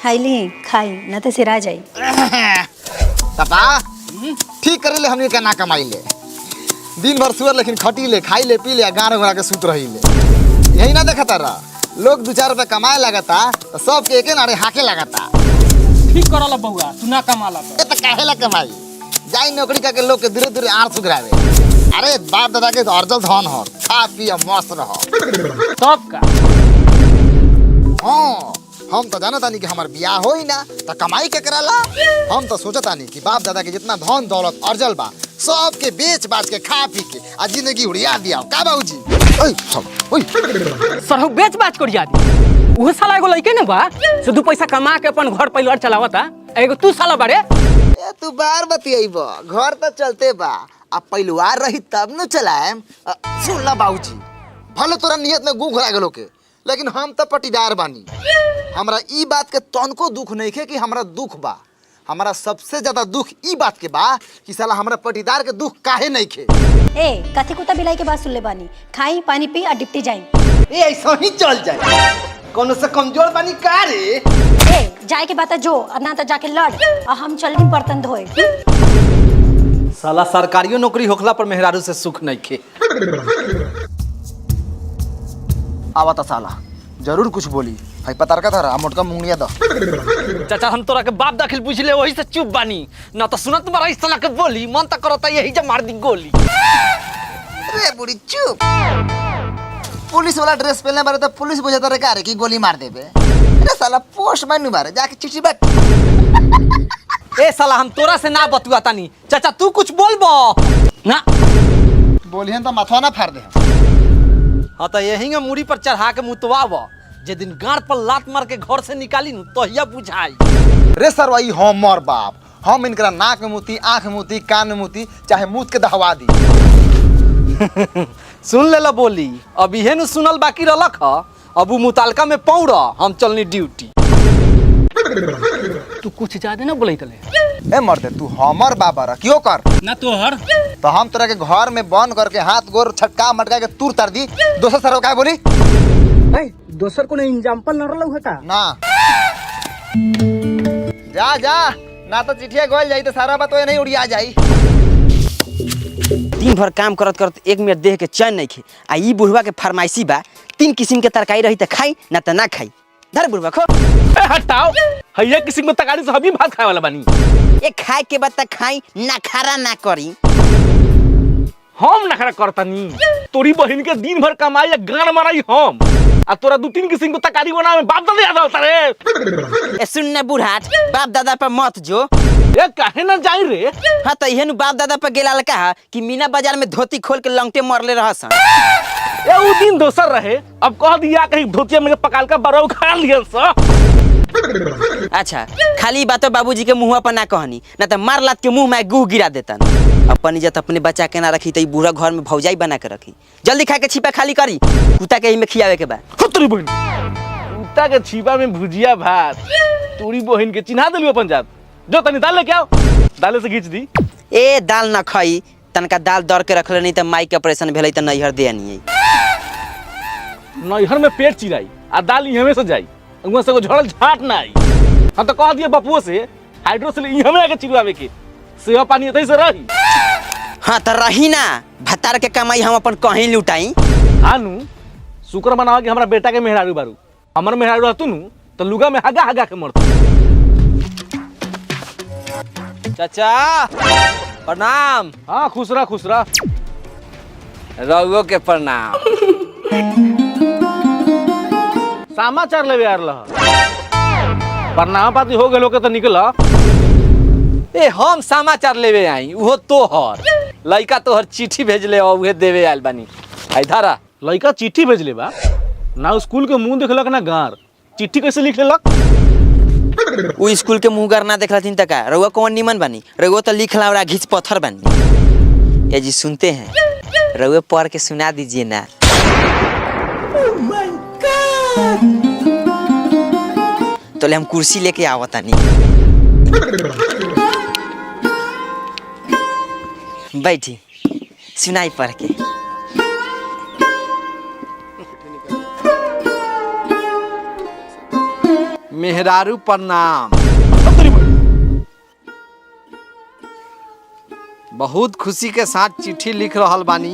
खाइली खाई न तो सिरा जाई। पापा ठीक करे ले हमने ना कमाई ले दिन भर सुअर लेकिन खटी ले खाई ले पी ले गाना घोड़ा के सूत रही ले यही ना देखा तारा लोग 2-4 रुपए कमाए लगता तो सब के एक नारे हाके लगता। ठीक करला बउआ तू ना कमाला तो काहे ला कमाई जाई नौकरी करके लोग के धीरे धीरे आर सुधरावे। अरे बाप दादा के अर्जल धन हो खा पी मस्त रहो तब का। हाँ हम तो जानता नहीं कि हमार बियाह होई ना तो कमाई के कराला। हम तो सोचता नहीं कि बाप दादा के जितना धन दौलत अर्जल बा सब के बेच बाच के खा पी के आ जिंदगी उड़िया दिया का बाबूजी। ओए सब ओए सरहु बेच बाच कर याद उहे साला एगो लइके न बा से 2 पैसा कमा के अपन घर परिवार चलावता एगो तू साला बारे ए तू बार बतियाइब घर तो चलते बा अब परिवार रही तब न चलाएम। सुन ला बाबूजी भले तोरा नियत में गु घुरा गेलो के लेकिन हम तो पटीदार बानी। हमरा ई बात के तनको दुख नहीं खे कि हमरा दुख बा। हमारा सबसे ज्यादा दुख ई बात के बा कि साला हमरा पटीदार के दुख काहे नहीं खे। ए कथी कुत्ता बिलाई के बात सुन ले बानी खाई पानी पी आ डिप्टी जाई। ए ऐसा ही चल जाए कोनो से कमजोर बानी का रे। ए जाए के बात जो और ना तो जाके लड़ और हम चल दी बर्तन धोए। साला सरकारियों नौकरी होखला पर मेहरारू से सुख नहीं खे। आवता साला जरूर कुछ बोली भाई पतार का था मोटका मुंगनिया दो। चाचा हम तोरा के बाप दाखिल पूछ ले वही से चुप बानी ना तो सुनत मारा इस साला के बोली मन तक करता यही जे मार दी गोली। अरे बुढ़ी चुप पुलिस वाला ड्रेस पहनने बारे तो पुलिस बुझाता रे का रे कि गोली मार देबे। अरे साला पोस्टमैन नु मारे जाके चिट्ठी बैठ। ए साला हम तोरा से ना बतुआ तानी चाचा तू कुछ बोलबो ना बोलिहन तो माथवा ना फाड़ दे। हाँ तो यही में मुड़ी पर चढ़ा के मुतवाब जे दिन गाड़ पर लात मार के घर से निकाली नु तहिया बुझाई। रे सर वही हमर बाप हम इनकरा नाक में मुती आंख में मुती कान में मुती चाहे मुत के दहवा दी। सुन ले ला बोली अब इहे नु सुनल बाकी रहलक ह अब उ मुतालका में पौड़ हम चलनी ड्यूटी। तू कुछ ज्यादा ना बोलई तले ए मर्दे तू हमर बाबा रा क्यों कर ना तोहर तो हम तोरा के घर में बंद करके हाथ गोर छटका मटका के तूर तार दी दोसर सर का बोली दोसर को एग्जांपल न रहलौ का ना जा जा ना तो चिट्ठिया गोल जाई तो सारा बात नहीं उड़िया जाई। दिन भर काम करत करत 1 मिनट देह के चैन नहीं खे आ ई बुढ़वा के फरमाइशी बा 3 किस्म के तरकारी रही त खाई ना त ना खाई। धर बुढ़वा खो हटाओ हैया किसी में तकारी से हम ही भात खाए वाला बानी। ए खाए के बाद त खाई ना खारा ना करी। हम नखरा करतनी तोरी बहिन के दिन भर कमाई या गान माराई हम आ तोरा 2-3 किस्म के तकारी बनावे बाप दादा याद होता रे। ए सुन न बुढ़ाट बाप दादा पर मत जो ए काहे ना जाई रे। हां त इहेनु बाप दादा पर गेला लका कि मीना बाजार में धोती खोल के लंगटे मरले रहसन। ए उ दिन दोसर रहे अब कह दिया कहीं धोतिया में पकाल का बरौ खा लियन स। अच्छा खाली बातो बाबूजी के मुंह पर ना कहनी ना त मार लात के मुंह में गुह गिरा देतन। अपन इज्जत अपने बच्चा के ना रखी त ई बूढ़ा घर में भौजाई बना के रखी। जल्दी खा के छिपा खाली करी कुत्ता के ही में खियावे के बा। खतरी बहिन कुत्ता के छिपा में भुजिया भात तोरी बहिन के चिन्हा देलू अपन जात जो तनी दाल लेके आओ दाले से खींच दी। ए दाल ना खाई तनका दाल दर के रखले नहीं त माई के ऑपरेशन भेलै त नैहर दे नहीं। नैहर में पेट चिराई आ दाल इहमे से जाई उहाँ से झड़ल झाट ना आई। हम तो कह दिए बपुओ से हाइड्रोसिल इहमे आके चिरवावे के सेवा पानी एतै से रही। हाँ त रही ना भतार के कमाई हम अपन कहीं लुटाई। आनु शुक्र मनावा कि हमरा बेटा के मेहरारू बारू हमर मेहरारू रहतु नु तो लुगा में हगा हगा के मरतु। चाचा प्रणाम। हाँ खुश रह रउओ के प्रणाम। समाचार लेवे आ रहा प्रणाम पाती हो गेलो के तो निकल। ए हम समाचार लेवे आई उहो तोहर लइका तोहर चिट्ठी भेजले और उहे देवे आइल बानी। आई धारा लइका चिट्ठी भेजले बा ना स्कूल के मुंह देखलक ना गार चिट्ठी कैसे लिख लेलक। उ स्कूल के मुंह ना देखलथिन त का रउआ कौन निमन बानी रउआ तो लिखला और घिच पत्थर बानी। ए जी सुनते हैं रउआ पढ़ के सुना दीजिए ना। तो ले हम कुर्सी लेके आवतानी बैठी सुनाई पढ़ के। मेहरारू प्रणाम। बहुत खुशी के साथ चिट्ठी लिख रहल बानी।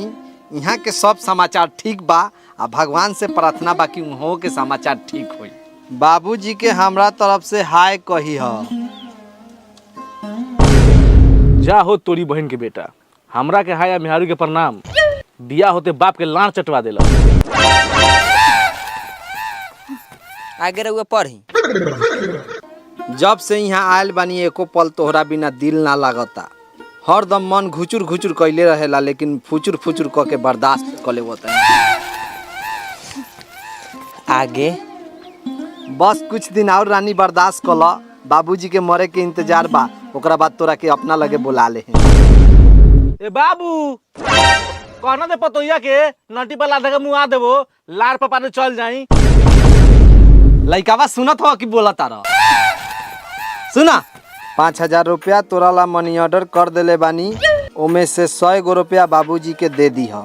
यहाँ के सब समाचार ठीक बा आ भगवान से प्रार्थना बा कि उन्हों के समाचार ठीक होई। बाबूजी के हमरा तरफ से हाय कही ह। जा हो तोरी बहन के बेटा, हमरा के हाया मेहारू के प्रणाम। बिया होते बाप के लाड़ चटवा देला। आगे रहुआ पढ़ी। जब से यहाँ आयल बानी एको पल तोहरा बिना दिल ना लागता। हरदम मन घुचुर घुचुर कैले रहेला, लेकिन फुचुर फुचुर क के बर्दाश्त कर लेवता। आगे बस कुछ दिन और रानी बर्दाश्त कल। बाबूजी के मरे के इंतजार बा, ओकरा बाद तोरा के अपना लगे बुला ले। ए बाबू, कहना दे पतोइया के नटी पर लाधा के मुँह आ देबो, लार पपा ने चल जाई। लइकावा सुनत हो कि बोला तारा? सुना, 5000 रुपया तोरा ला मनी ऑर्डर कर देले बानी। ओमे से 100 गो रुपया बाबूजी के दे दी ह।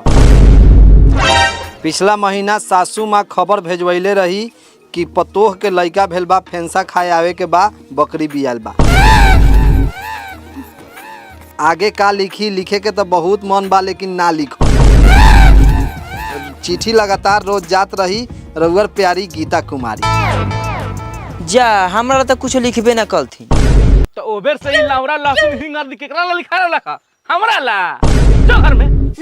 पिछला महीना सासू माँ खबर भेजवैले रही कि पतोह के लइका भेल बा, फेंसा खाए आवे के बा, बकरी बियाल बा। आगे का लिखी, लिखे के तो बहुत मन बा, लेकिन ना लिखो। चिट्ठी लगातार रोज जात रही। रउअर प्यारी गीता कुमारी। जा हमरा तो कुछ लिखबे ना कल थी। तो ओबेर सही लावरा लहसुन हिंग आदि केकरा ला लिखा रखा? हमरा ला। जो घर में।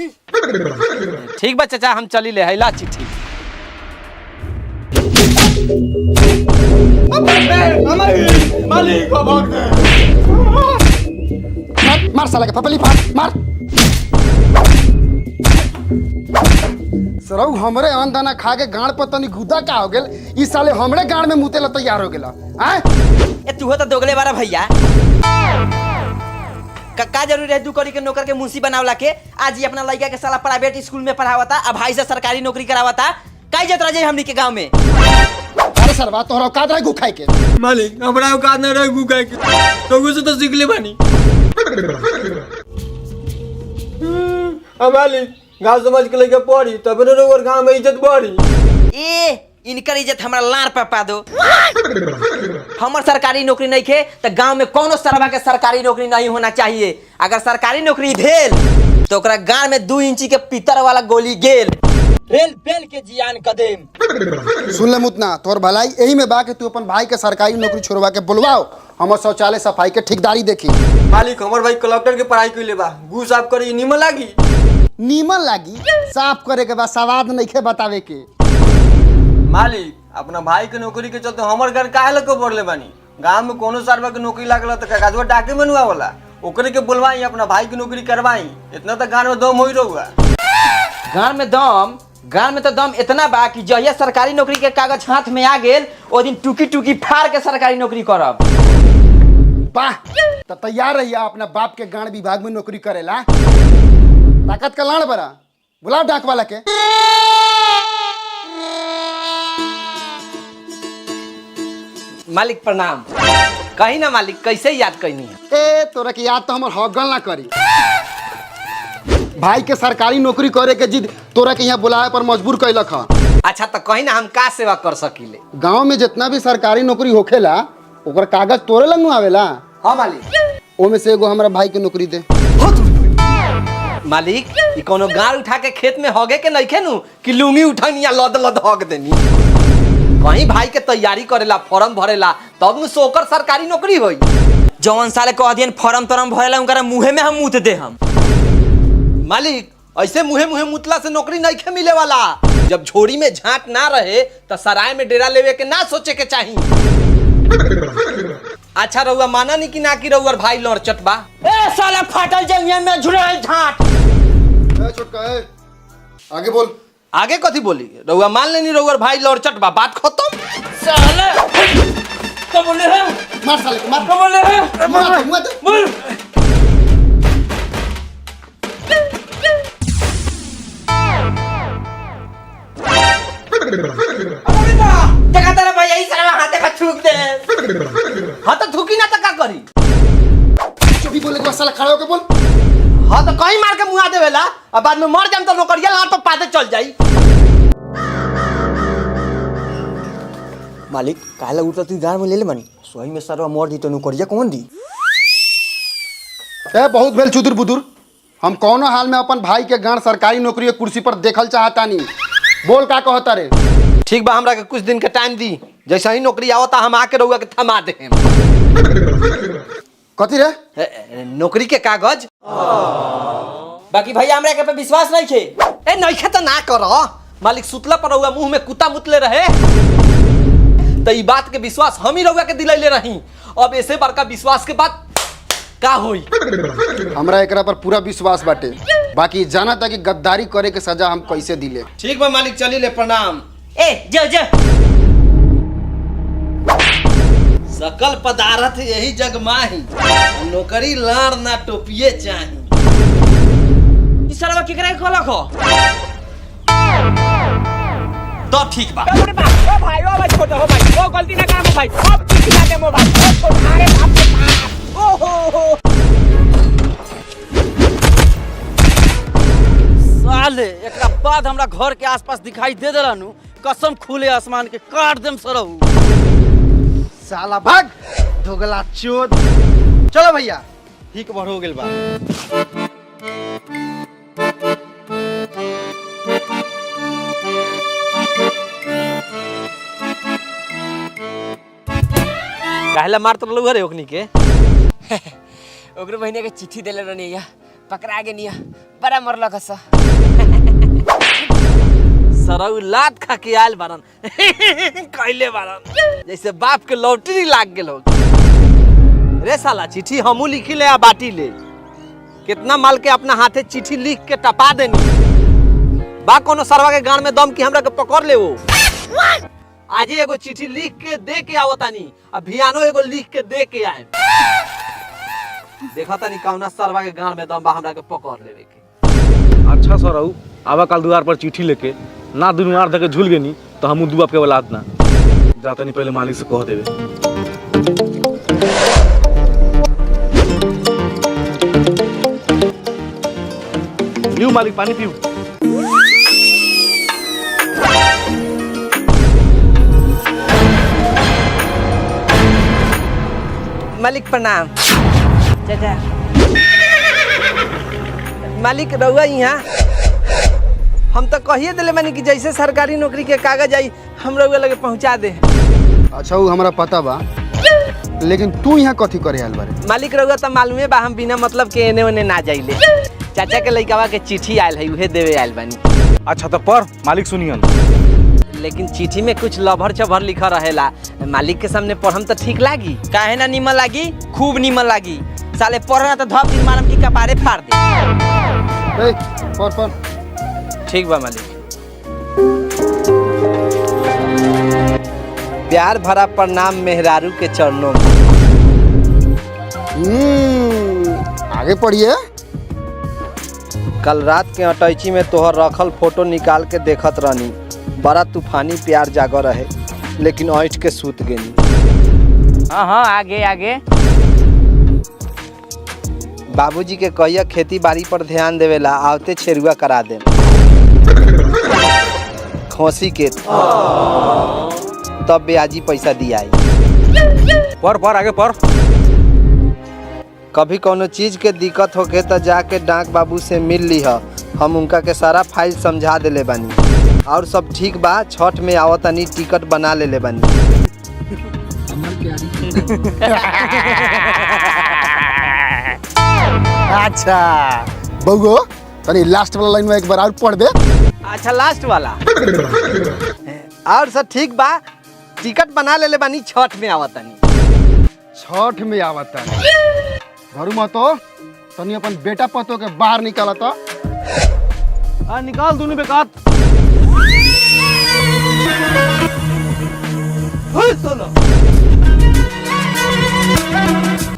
ठीक बा चाचा, हम चली ले हैला चिट्ठी। मार साला के पपली मार। सरौ हमरे अन्न दाना खा के गाड़ पर तनी गुदा का हो गेल। इस साले हमरे गाड़ में मुते ला तैयार हो गेला। आय ए तू हो तो दोगले बारा भैया। का जरूरी है दुकरी के नौकर के मुंशी बनावला के? आज ही अपना लड़का के साला प्राइवेट स्कूल में पढ़ावता, अब भाई से सरकारी नौकरी करावता। काई जत रहे हमनी के गांव में? अरे सरवा तोहरा औकात रहे गुखाई के? मालिक हमरा औकात न रहे गुखाई के, तो से तो सीख ले बानी। मालिक गाँव समाज के लेके पढ़ी तब न गाँव में इज्जत बढ़ी। ए इनकर इज्जत हमरा लार पा दो। हमर सरकारी नौकरी नहीं खे तो गांव में कोनो सरवा के सरकारी नौकरी नहीं होना चाहिए। अगर सरकारी नौकरी भेल तो ओकरा गांव में 2 इंची के पीतर वाला गोली गेल, रेल बेल के जियान कदम। सुन ले मुतना, तोहर भलाई यही में बा कि तू अपन भाई के सरकारी नौकरी छोड़वा के बुलवाओ, हमर शौचालय सफाई के ठेकेदारी देखी। मालिक हमर भाई कलेक्टर के पढ़ाई कइले बा, गु साफ करी निमन लागी। नीमन लागी? साफ करे के बाद सवाद नहीं खे बतावे के। मालिक अपना भाई के नौकरी के चलते हमर घर काहे लग पड़ले बानी। गांव में कोनो सरवा के नौकरी लागल तो कागजवा डाके बनवा वाला, ओकरे के बुलवाई, अपना भाई की नौकरी करवाई। इतना तो गांव में दम होई रहुआ। गांव में तो दम इतना बा कि जहिया सरकारी नौकरी के कागज हाथ में आ गेल, ओ दिन टुकी टुकी फाड़ के सरकारी नौकरी करब। वाह, तो तैयार रहिया अपना बाप के गाड़ विभाग में नौकरी करेला। ताकत का लाड़ बरा, बुलाओ डाक वाला के। मालिक प्रणाम। कहीं ना मालिक, कैसे याद करनी है? ए तोरा के याद तो हमर हगल ना करी। भाई के सरकारी नौकरी करे के जिद तोरा के यहाँ बुलाए पर मजबूर कैलक ह। अच्छा तो कहीं ना हम का सेवा कर सकीले? गांव में जितना भी सरकारी नौकरी होखेला ओकर कागज तोरे लंग आवेला। हाँ मालिक। ओमे से एगो हमरा भाई के नौकरी दे। मालिक ई कोनो गाड़ उठा के खेत में हगे के नहीं खेनू कि लुंगी उठानी या लद लद हग देनी। कहीं भाई के तैयारी करेला, फॉर्म भरेला, तब न सोकर सरकारी नौकरी होई। जवन साले कह दियन फॉर्म तॉर्म भरेला उनकरा मुंहे में हम मुत दे हम। मालिक ऐसे मुहे मुहे मुतला से नौकरी नहीं खे मिले वाला। जब झोरी में झांट ना रहे तो सराय में डेरा लेवे के ना सोचे के चाहिए। अच्छा रउआ माना नहीं कि ना कि रउआ भाई लड़ चटबा। ए साला फाटल जंगिया में झुरल झाट। ए छोटका ए, आगे बोल। आगे कथी बोली? रउआ मान लेनी रउआ भाई लड़ चटबा, बात खत्म। साले तो बोले है, मार साले को, मार। तो बोले है, मुआ दे। बोल। देखा तेरा भाई यही साला हाथे का थूक दे। हाँ तो थूकी ना तो का करी? चुपी बोले के साला खड़ा होके बोल। हाँ तो कहीं मार के मुआ देवेला, अब बाद में मर जाम तो नौकरिया लाट तो पाते चल जाई। मालिक काला उठता तू गाँव में ले ले मानी सोई में सरवा मोर दी तो नौकरिया कौन दी? ए बहुत भेल चुदुर बुदुर, हम कौनो हाल में अपन भाई के गांड सरकारी नौकरी के कुर्सी पर देखल चाहतानी। बोल का कहता रे? ठीक बा, हमरा के कुछ दिन के टाइम दी, जैसे ही नौकरी आवता हम आके रहुआ के थमा दे। कथी रे? नौकरी के कागज। बाकी भैया हमरा के पे विश्वास नहीं छे। ए नइखे त ना कर, मालिक सुतला पर रहुआ मुंह में कुत्ता मुतले रहे तो ई बात के विश्वास हम ही रहुआ के दिलैले रही। अब ऐसे बड़का विश्वास के बाद का होई? हमरा एकरा पर पूरा विश्वास बाटे, बाकी जाना था कि गद्दारी करे के सजा हम कैसे दिले। ठीक बा मालिक, चली ले, प्रणाम। ए जो जो सकल पदार्थ यही जग माही, नौकरी लाड़ ना टोपिए चाही। ई सरवा केकरा के कहलक हो? तो ठीक बा। ओ भाई छोड़ दो भाई, ओ गलती ना कर भाई, अब किसी ना दे मोबाइल, ओ अरे बाप रे बाप, ओ हो। साले एकरा बाद हमरा घर के आसपास दिखाई दे देलानु, कसम खुले आसमान के काट देम सरहु। साला भाग धोगला चोद। चलो भैया, ठीक बढ़ हो गेल बा। काहेला मारत रहलू रे ओकनी के? ओकरे बहिनी के चिट्ठी देले रहनी या पकड़ा गे निया, बड़ा मरलक हस। सरऊ लात खा के आयल बारन कहले बारन जैसे बाप के लॉटरी लाग गेल हो। रे साला चिट्ठी हमू लिखी ले आ बाटी ले, कितना माल के अपना हाथे चिट्ठी लिख के टपा देनी बा कोनो सरवा के गान में दम की हमरा के पकड़ ले। वो आज एगो चिट्ठी लिख के दे के आवतानी, अब भियानो एगो लिख के दे के आए। देखा तानी कौना सरवा के गान में दम बा हमरा के पकड़ लेवे के। अच्छा सर आवा काल दुआर पर चिट्ठी लेके ना दुनू आर धके झूल गेनी तो हमू दू बाप के औलाद ना जाता नहीं, पहले मालिक से कह देवे। लियो मालिक पानी पियो। मालिक प्रणाम। चाचा मालिक रहुआ यहाँ हम तो कहिए दिले मानी कि जैसे सरकारी नौकरी के कागज आई हम रहुआ लगे पहुँचा दे। अच्छा वो हमरा पता बा, लेकिन तू यहाँ कथी करे आयल बारे? मालिक रहुआ तो मालूमे बा हम बिना मतलब के एने ओने ना जाइले। चाचा के लइकावा के चिट्ठी आयल है, उहे देवे आयल बानी। अच्छा तो पढ़ मालिक सुनियन। लेकिन चिट्ठी में कुछ लभर चभर लिखा रहेला, मालिक के सामने पढ़म तो ठीक लागी? काहे ना निमन लागी, खूब निमन लागी। साले पढ़ना तो धप दिन मारम की कपारे फाड़ दे। ए, पढ़। ठीक बा मालिक। प्यार भरा प्रणाम मेहरारू के चरणों में। आगे पढ़िए। कल रात के अटैची में तोहर रखल फोटो निकाल के देखत रहनी, बड़ा तूफानी प्यार जागर रहे, लेकिन ऐठ के सूत गेनी। हाँ आगे आगे। बाबूजी के कहिया खेती बाड़ी पर ध्यान देवेला, आवते छेरुआ करा दे खोसी के, तब ब्याजी पैसा दियाई। पढ़ आगे पढ़। कभी कोनो चीज के दिक्कत होके तो जाके डाक बाबू से मिल लीह, हम उनका के सारा फाइल समझा देले बानी और सब ठीक बा। छठ में आवतानी, टिकट बना लेले बानी। अच्छा बउगो, तनी लास्ट वाला लाइन में एक बार और पढ़ दे। अच्छा लास्ट वाला। और सब ठीक बा, टिकट बना लेले बानी, छठ में आवतानी। छठ में आवता घरू में तो तनी अपन बेटा पतो के बाहर निकाला तो। निकाल दोनों बेकार।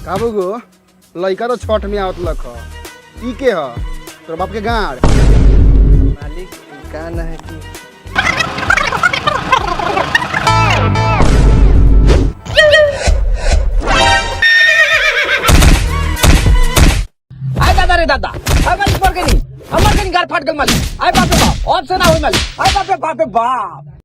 का बउगो, लइका तो छठ में आवत लख, ई के ह? तोर बाप के गाड़? मालिक का ना है कि आय दादा रे दादा, आय मालिक पढ़ के नहीं, हमार के गाल फाट गल मालिक। आय बाप रे बाप, ऑप्शन ना होई मालिक। आय बाप रे बाप।